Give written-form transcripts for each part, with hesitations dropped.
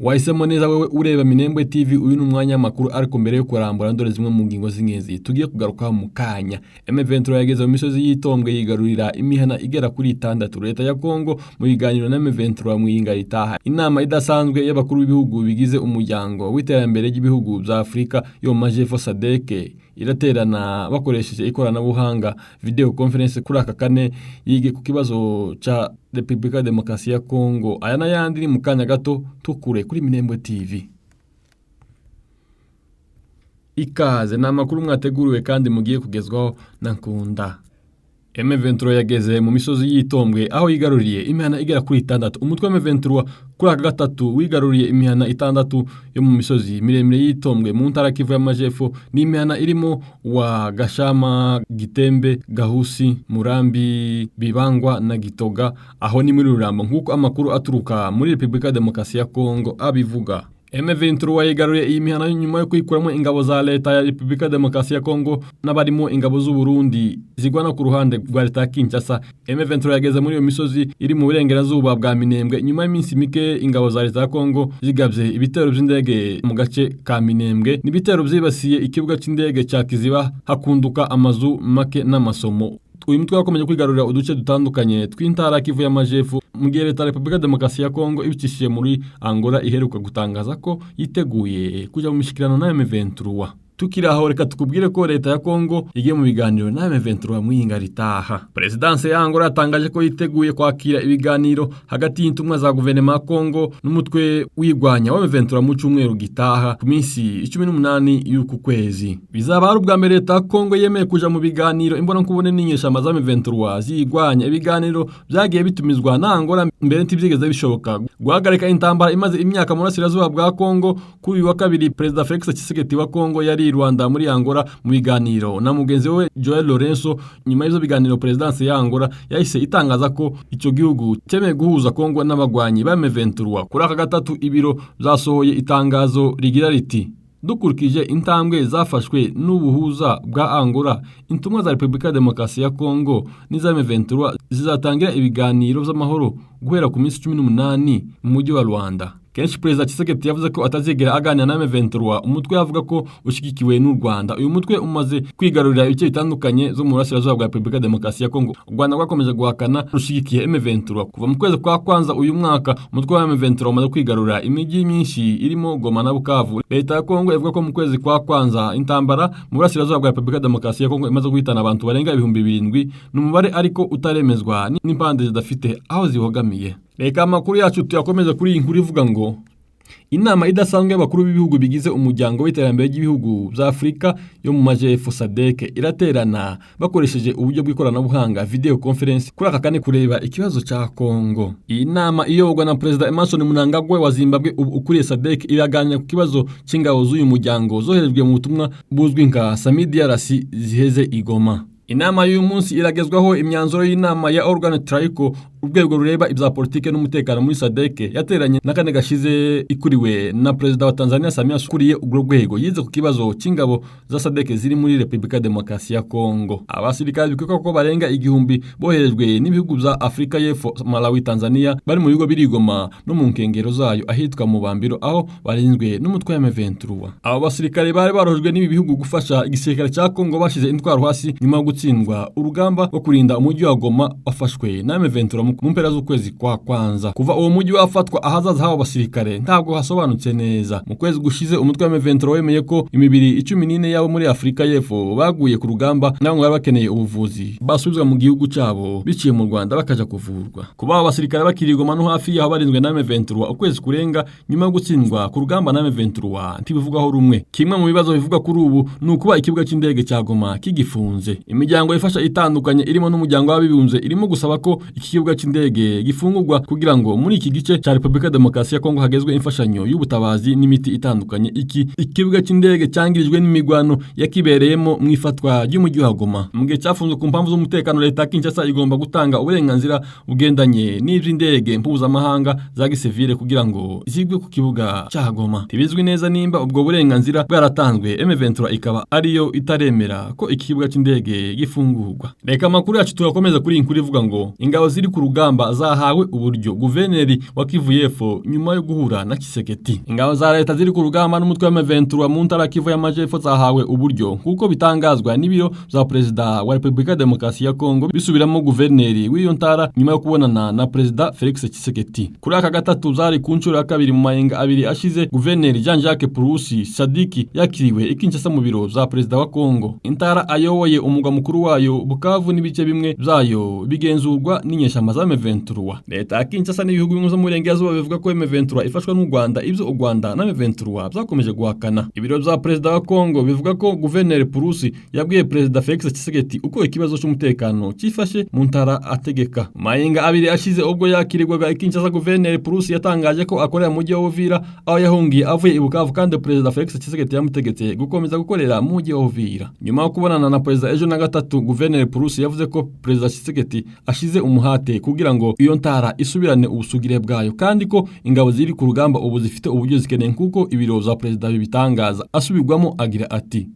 Wahisemo neza wewe ureba Minembwe TV. Uyu ni umwanya makuru ariko mbere yo kurambura ndore zimwe mu ngingo z'ingenzi tugiye kugaruka mu kanya. M23 yageze mu misozi y'itombwe yigarurira imihana igera kuri 6. Leta ya Kongo mu biganiro na M23 mu yinga itaha. Inama idasanzwe y'abakuru b'ibihugu bigize umuryango w'iterambere ry'ibihugu bya Afrika yo majepfo SADC iraterana bakoresheje ikoranabuhanga video conference kuri aka kane yige ku kibazo ca Republika Demokarasi ya Kongo. Aya n'ayandi ni mu kanya gato tukure kuri Minembwe TV. Ikaze n'amakuru mwateguriwe kandi mugiye kugezwaho na Nkunda. M23 yageze mu misozi y'itombwe aho yigaruriye imihana igera kuri 6. Umutwe wa M23 kuri aka gatatu wigaruriye imihana 6 yo mu misozi miremire y'itombwe mu ntara Kivu y'Amajepfo. Ni imihana irimo wa Gashama, Gitembe, Gahusi, Murambi, Bibangwa na Gitoga, aho ni muri Rurambo nkuko amakuru aturuka muri Republika Demokarasi ya Kongo abivuga. M23 yigaruriye iyi mihana nyuma yo kwikuramo ingabo za leta ya Republika Demokarasi ya Kongo n'abarimo ingabo z'u Burundi zigwana ku ruhande rwa leta Kinshasa. M23 yageze muri iyo misozi iri mu burengerazuba bwa Minembwe nyuma y'iminsi mike ingabo za leta ya Kongo zigabye ibitero by'indege mu gace ka Minembwe. N'ibitero byibasiye ikibuga cy'indege cya Kiziba hakunduka amazu make n'amasomo. Uyu mutwe wakomeje kwigarurira uduce dutandukanye tw'intara Kivu y'Amajepfo mu gihe leta ya Republika Demokarasi ya Kongo ibicishije muri Angola iheruka gutangaza ko yiteguye kuja mu mishikirano na M23. Tukiri aho reka tukubwire ko leta ya Kongo igiye mu biganiro na M23 mu yinga ritaha. Presidence ya Angola yatangaje ko yiteguye kwakira ibiganiro hagati y'intumwa za guverinoma ya Kongo n'umutwe wigwanya wa M23 mu cyumweru gitaha ku minsi 18 y'uku kwezi. Bizaba ari ubwa mbere leta ya Kongo yemeye kuja mu biganiro imbona nkubone n'inyeshamba za M23 zigwanya. Ibiganiro byagiye bitumizwa na Angola mbere ntibyigeze bishoboka guhagarika intambara imaze imyaka mu burasirazuba bwa Kongo. Kuri wa kabiri President Felix Tshisekedi wa Kongo yari Rwanda muri Angola mu biganiro na mugenzi we Joel Lorenzo. Nyuma y'ivyo biganiro Presidence ya Angola yahise itangaza ko ico gihugu cyemeye guhuza Kongo n'abagwanyi ba M23. Kuri aka gatatu ibiro zasohoye itangazo rigira riti: dukurikije intambwe zafashwe n'ubuhuza bwa Angola, intumwa za Republika Demokarasi ya Kongo n'iza M23 zizatangira ibiganiro by'amahoro guhera ku minsi 18 mu mujyi wa Rwanda. Kenshi President Tshisekedi yavuze ko atazigera aganira na M23. Umutwe yavuga ko ushigikiwe n'u Rwanda. Uyu mutwe umaze kwigarurira ibice bitandukanye zo mu burasirazuba bwa Republika Demokarasi ya Kongo. U Rwanda rwakomeje guhakana rushigikiye M23. Kuva mu kwezi kwa kwanza uyu mwaka umutwe wa M23 umaze kwigarurira imijyi myinshi irimo Goma na Bukavu. Leta ya Kongo ivuga ko mu kwezi kwa kwanza intambara mu burasirazuba bwa Republika Demokarasi ya Kongo imaze guhitana abantu barenga 7,000. N'umubare ariko utaremezwa n'impande zidafite aho zihogamiye. Reka amakuru yacu tuyakomeza kuri iyi nkuru ivuga ngo inama idasanzwe y'abakuru b'ibihugu bigize umuryango w'iterambere ry'ibihugu bya Afrika yo mu majepfo SADC iraterana bakoresheje uburyo bw'ikoranabuhanga video conference kuri aka kane kureba ikibazo cya Kongo. Iyi nama iyoborwa na President Emmerson Mnangagwa wa Zimbabwe ukuriye SADC iraganira ku kibazo cy'ingabo z'uyu muryango zoherejwe mu butumwa buzwi nka SAMIDRC ziheze igoma. Inama y'uyu munsi iragezwaho imyanzuro y'inama ya Organe Traiko, urwego rureba ibya politike n'umutekano muri SADC, yateranye na kane gashize ikuriwe na President wa Tanzania Samia Suluhu. Urwo rwego yize ku kibazo cy'ingabo za SADC ziri muri Republika Demokarasi ya Kongo. Abasirikare bikeka ko barenga 1000 boherejwe n'ibihugu bya Afrika y'Epfo, Malawi, Tanzania bari mu bigo birigoma no mu nkengero zayo ahitwa mu Bambiro aho barinzwe n'umutwe wa M23. Abo basirikare bari barojwe n'ibi bihugu gufasha igisirikare cya Kongo bashize intwaro hasi nyuma gutsindwa urugamba rwo kurinda umujyi wa Goma wafashwe na M23 mu mpera z'ukwezi kwa kwanza. Kuva uwo mujyi wafatwa ahazaza habo basirikare ntabwo hasobanutse neza. Mu kwezi gushize umutwe wa M23 wemeye ko imibiri 14 yabo muri Afrika y'Epfo baguye ku rugamba nabo bari bakeneye ubuvuzi basubizwa mu gihugu cyabo biciye mu Rwanda bakaja kuvurwa. Kuba abo basirikare bakirigoma no hafi yaho barinzwe na M23 ukwezi kurenga nyuma yo gutsindwa ku rugamba na M23 ntibivugaho rumwe. Kimwe mu bibazo bivuga kuri ubu ni ukuba ikibuga cy'indege cya Goma kigifunze. Imiryango ifasha itandukanye irimo n'umuryango w'abibumbye irimo gusaba ko iki kibuga cy'indege gifungurwa kugira ngo muri iki gice cya Republika Demokarasi ya Kongo hagezwe imfashanyo y'ubutabazi n'imiti itandukanye. Ikibuga cy'indege cyangirijwe n'imigwano yakibereyemo mu ifatwa ry'umujyi wa Goma. Mu gihe cyafunzwe ku mpamvu z'umutekano, leta Kinshasa igomba gutanga uburenganzira bugendanye n'ivy'indege mpuzamahanga za gisivile kugira ngo zigwe ku kibuga cya Goma. Tibizwi neza nimba ubwo burenganzira bwaratanzwe. M23 ikaba ariyo itaremera ko ikibuga cy'indege gifungurwa. Reka amakuru yacu turakomeza kuri inkuru ivuga ngo ingabo ziri ku rugamba zahawe uburyo guverineri wa Kivu y'Epfo nyuma yo guhura na Tshisekedi. Ingabo za leta ziri ku rugamba n'umutwe wa M23 mu ntara Kivu y'Amajepfo zahawe uburyo kuko bitangazwa n'ibiro za Perezida wa Repubulika Demokarasi ya Kongo bisubiramo guverineri w'iyo ntara nyuma yo kubonana na Perezida Felix Tshisekedi. Kuri aka gatatu zari ku nshuro ya kabiri mu mayenga abiri ashize guverineri Jean-Jacques Purusi Sadiki yakiriwe i Kinshasa mu biro za Perezida wa Kongo. Intara ayoboye umugwa mukuru wayo Bukavu n'ibice bimwe byayo bigenzurwa n'inyeshyamba za M23. Leta ya Kinshasa n'ibihugu bimwe zo mu Burengerazuba bivuga ko M23 ifashwa n'u Rwanda, ibyo u Rwanda na M23 byakomeje guhakana. Ibiro bya Perezida wa Kongo bivuga ko guverineri Purusi yabwiye Perezida Felix Tshisekedi uko ikibazo cy'umutekano cyifashe mu ntara ategeka. Mayenga abiri ashize ubwo yakirirwaga i Kinshasa, guverineri Purusi yatangaje ko akorera mu mujyi wa Uvira aho yahungiye avuye i Bukavu, kandi Perezida Felix Tshisekedi yamutegetse gukomeza gukorera mu mujyi wa Uvira. Nyuma yo kubonana na Perezida ejo na gatatu, guverineri Purusi yavuze ko Perezida Tshisekedi ashize umuhate kugira ngo iyo ntara isubirane ubusugire bwayo, kandi ko ingabo ziri ku rugamba ubu zifite uburyo zikeneye kuko ibiro za Perezida bibitangaza. Asubirwamo agira ati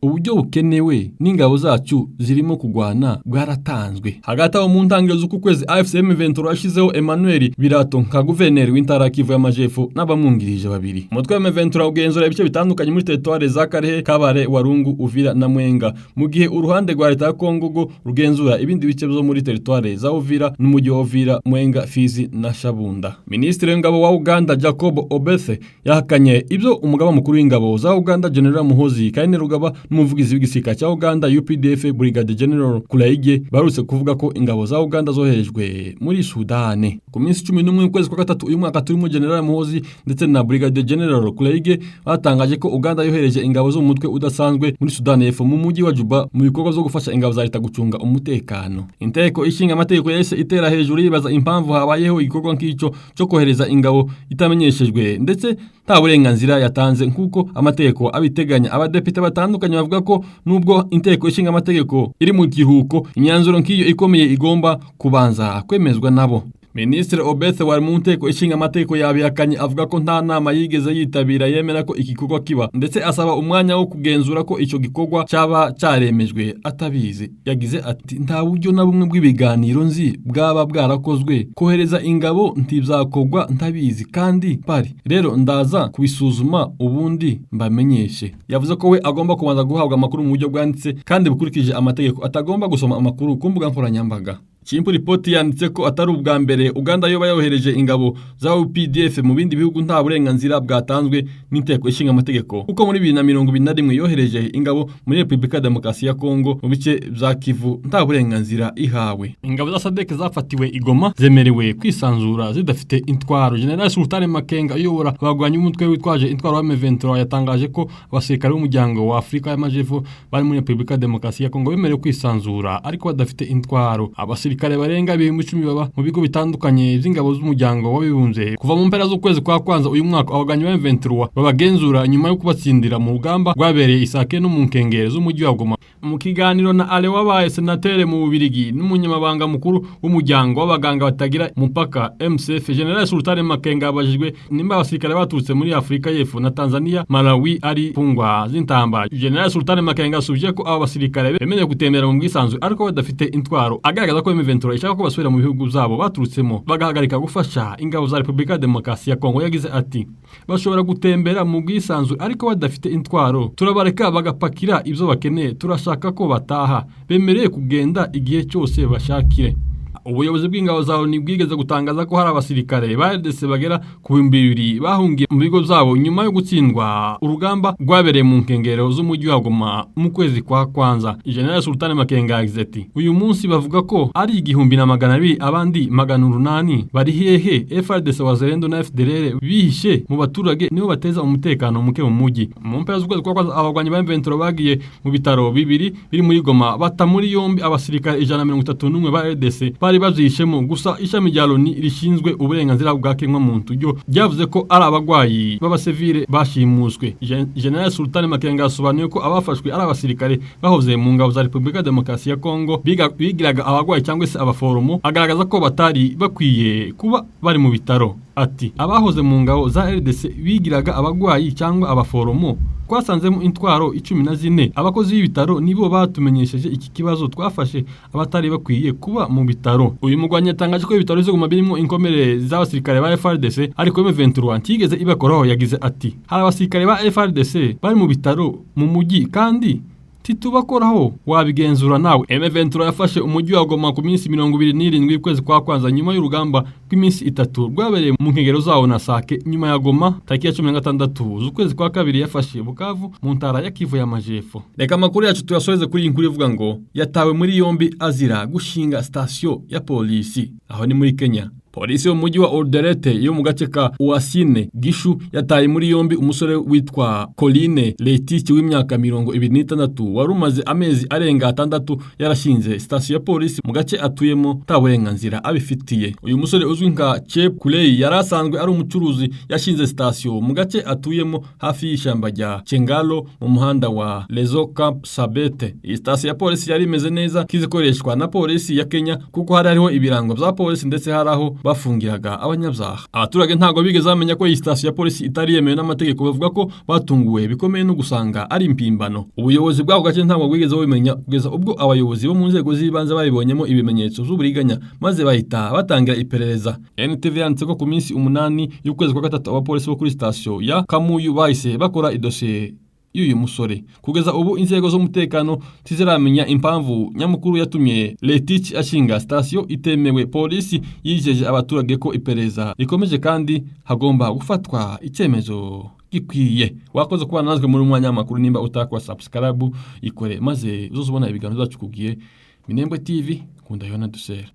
uburyo bukenewe n'ingabo zacu zirimo kugwana bwaratanzwe. Hagati aho mu ntangiriro z'uku kwezi AFC M23 yashizeho Emmanuel Birato nka guverineri w'intara Kivu y'Amajepfo n'abamwungirije babiri. Umutwe wa M23 ugenzura ibice bitandukanye muri teritwari za Karehe, Kabare, Warungu, Uvira na Mwenga, mu gihe uruhande rwa leta ya Kongo go rugenzura ibindi bice byo muri teritwari za Uvira n'umujyi wa Uvira, Mwenga, Fizi na Shabunda. Minisitiri w'ingabo wa Uganda Jacob Obethe yahakanye ibyo umugaba mukuru w'ingabo za Uganda General Muhoozi Kainerugaba n'umuvugizi w'igisirikare cya Uganda UPDF Brigadier General Kulaige barutse kuvuga ko ingabo za Uganda zoherejwe muri Sudane. Ku minsi 11 kwezi kwa gatatu uyu mwaka turimo, General Muhoozi ndetse na Brigadier General Kulaige batangaje ko Uganda yohereje ingabo zo mu mutwe udasanzwe muri Sudane y'Epfo mu mujyi wa Juba mu bikorwa byo gufasha ingabo za leta gucunga umutekano. Inteko ishinga amategeko yahise itera hejuru yibaza impamvu habayeho igikorwa nk'icyo cyo kohereza ingabo itamenyeshejwe ndetse nta burenganzira yatanze nk'uko amategeko abiteganya. Abadepite batandukanye bavuga ko nubwo inteko ishinga amategeko iri mu kiruhuko, imyanzuro nk'iyo ikomeye igomba kubanza kwemezwa nabo. Minisitiri Obethe wari mu nteko ishinga amategeko yabihakanye, avuga ko nta nama yigeze yitabira yemera ko igikorwa kiba, ndetse asaba umwanya wo kugenzura ko icyo gikorwa cyaba cyaremejwe atabizi. Yagize ati nta buryo na bumwe bw'ibiganiro nzi bwaba bwarakozwe, kohereza ingabo ntibyakorwa ntabizi kandi pari rero ndaza kubisuzuma ubundi mbamenyeshe. Yavuze ko we agomba kubanza guhabwa amakuru mu buryo bwanditse kandi bukurikije amategeko, atagomba gusoma amakuru ku mbuga nkoranyambaga. Chimpu ripoti yanditse ko atari ubwa mbere Uganda yoba yohereje ingabo za UPDF mu bindi bihugu nta burenganzira bwatanzwe n'inteko ishinga amategeko, kuko muri 2021 yohereje ingabo muri Repubulika Demokarasi ya Kongo mu bice bya Kivu nta burenganzira ihawe. Ingabo za SADC zafatiwe Igoma zemerewe kwisanzura zidafite intwaro. General Sultan Makenga uyobora abagwanyi umutwe witwaje intwaro wa M23 yatangaje ko abasirikare b'umuryango wa Afrika y'Amajepfo bari muri Repubulika Demokarasi ya Kongo bemerewe kwisanzura ariko badafite intwaro. Abasirikare barenga 1010 baba mu bigo bitandukanye by'ingabo z'umuryango w'abibumbye kuva mu mpera z'ukwezi kwa kwanza uyu mwaka. Abagwanyi ba M23 babagenzura nyuma yo kubatsindira mu rugamba rwabereye Isake no mu nkengero z'umujyi wa Goma. Mu kiganiro na Ale wabaye senatere mu Bubiligi n'umunyamabanga mukuru w'umuryango w'abaganga batagira mupaka MSF, General Sultan Makenga abajijwe nimba abasirikare baturutse muri Afrika y'Epfo na Tanzania, Malawi ari pungwa z'intambara. General Sultan Makenga asubije ko abo basirikare bemerewe gutembera mu bwisanzwe ariko badafite intwaro, agaragaza ko M23 ishaka ko basubira mu bihugu zabo baturutsemo bagahagarika gufasha ingabo za Repubulika Demokarasi ya Kongo. Yagize ati bashobora gutembera mu bwisanzwe ariko badafite intwaro, turabareka bagapakira ibyo bakeneye, turashaka ko bataha, bemereye kugenda igihe cyose bashakire. Ubuyobozi bw'ingabo zaho nibwigeze gutangaza ko hari abasirikare ba RDC bagera ku 200 bahungiye mu bigo zabo nyuma yo gutsindwa urugamba rwabereye mu nkengero z'umujyi wa Goma mu kwezi kwa kwanza. General Sultan Makenga yagize ati uyu munsi bavuga ko ari 1200, abandi 800 bari hehe? FARDC wazalendo na FDLR bihishe mu baturage niho bateza umutekano muke mu mujyi. Mu mpera z'ukwezi kwa kwanza abagwanyi ba M23 bagiye mu bitaro bibiri biri muri Goma bata muri yombi abasirikare 131 ba RDC bari bazishemo. Gusa ishami rya Loni rishinzwe uburenganzira bwa kiremwamuntu ryo ryavuze ko ari abagwayi b'abasivile bashimuswe. General Sultan Makenga asobanuye ko abafashwe ari abasirikare bahoze mu ngabo za Repubulika Demokarasi ya Kongo bigiraga abagwayi cyangwa se abaforomo, agaragaza ko batari bakwiye kuba bari mu bitaro. Ati abahoze mu ngabo za RDC bigiraga abagwayi cyangwa abaforomo twasanzemo intwaro 14. Abakozi b'ibitaro nibo batumenyesheje iki kibazo, twafashe abatari bakwiye kuba mu bitaro. Uyu mugwanyi yatangaje ko ibitaro bizoguma birimo inkomere z'abasirikare ba FARDC ariko M23 ntigeze ibakoraho. Yagize ati hari abasirikare ba FARDC bari mu bitaro mu mujyi kandi titubakoraho, wabigenzura nawe. M23 yafashe umujyi wa Goma ku minsi 27 y'ukwezi kwa kwanza nyuma y'urugamba rw'iminsi 3 rwabereye mu nkengero zawo na Sake. Nyuma ya Goma tariki ya 16 z'ukwezi kwa kabiri yafashe Bukavu mu ntara ya Kivu y'Amajepfo. Reka amakuru yacu tuyasoreze kuri iyi nkuru ivuga ngo yatawe muri yombi azira gushinga station ya polisi. Aho ni muri Kenya. Polisi yo mujyi wa Orderete yo mu gace ka Uasine Gishu yataye muri yombi umusore witwa Coline Letiki w'imyaka 26 warumaze amezi arenga 6 yarashinze station ya polisi mu gace atuyemo taburenganzira abifitiye. Uyu musore uzwi nka Chep Kulei yarasanzwe ari umucuruzi yashinze station mu gace atuyemo hafi y'ishamba rya Chengalo mu muhanda wa Lezo Camp Sabete. Iyi station ya polisi yari imeze neza kizikoreshwa na polisi ya Kenya kuko hari hariho ibirango bya polisi ndetse haraho bafungiraga abanyabyaha. Abaturage ntago bigeze bamenya ko iyi station ya polisi itari yemewe n'amategeko, bavuga ko batunguwe bikomeye no gusanga ari impimbano. Ubuyobozi bw'ako gace ntago bwigeze bumenya kugeza ubwo abayobozi bo mu nzego z'ibanze babibonyemo ibimenyetso z'uburiganya maze bahita batangira iperereza. NTV yanditse ko ku minsi 8 y'ukwezi kwa gatatu abapolisi bo kuri station ya Kamuyu bahise bakora idosiye y'uyu musore. Kugeza ubu inzego z'umutekano tiziramenya impamvu nyamukuru yatumye Letiki ashinga station itemewe. Polisi yijeje abaturage ko iperereza rikomeje kandi hagomba gufatwa icyemezo gikwiye. Wakoze kubana nazwe muri umwanya w'amakuru. Nimba utakwa subscribe ikore maze uzobona ibiganiro zacu kugiye Minembwe TV. Kunda Yona Dusera.